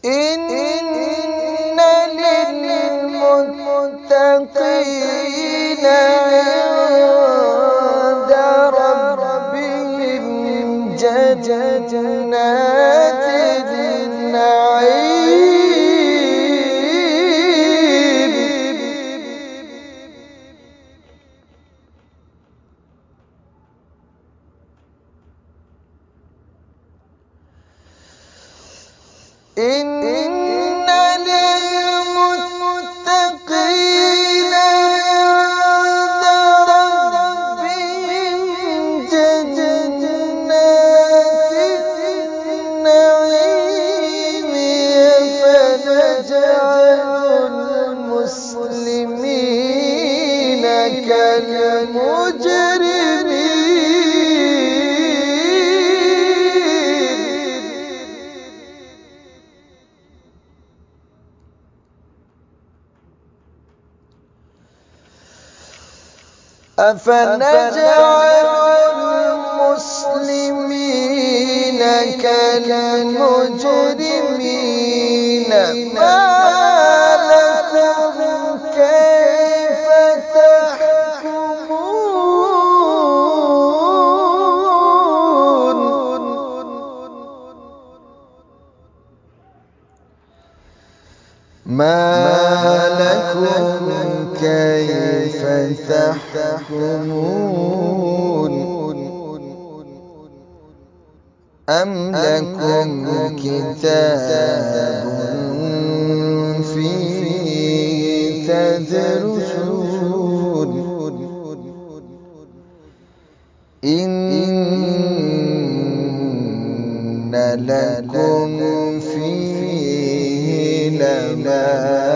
إن للمتقين عند ربهم جنات النعيم. إن للمتقين عند ربهم جنات النعيم. أفنجعل المسلمين كالمجرمين. أفنجعل المسلمين كالمجرمين. ما لكم كيف تحكمون. ما لكم كيف تحكمون. أم لكم كتاب فيه تدرسون. إن لكم فيه لما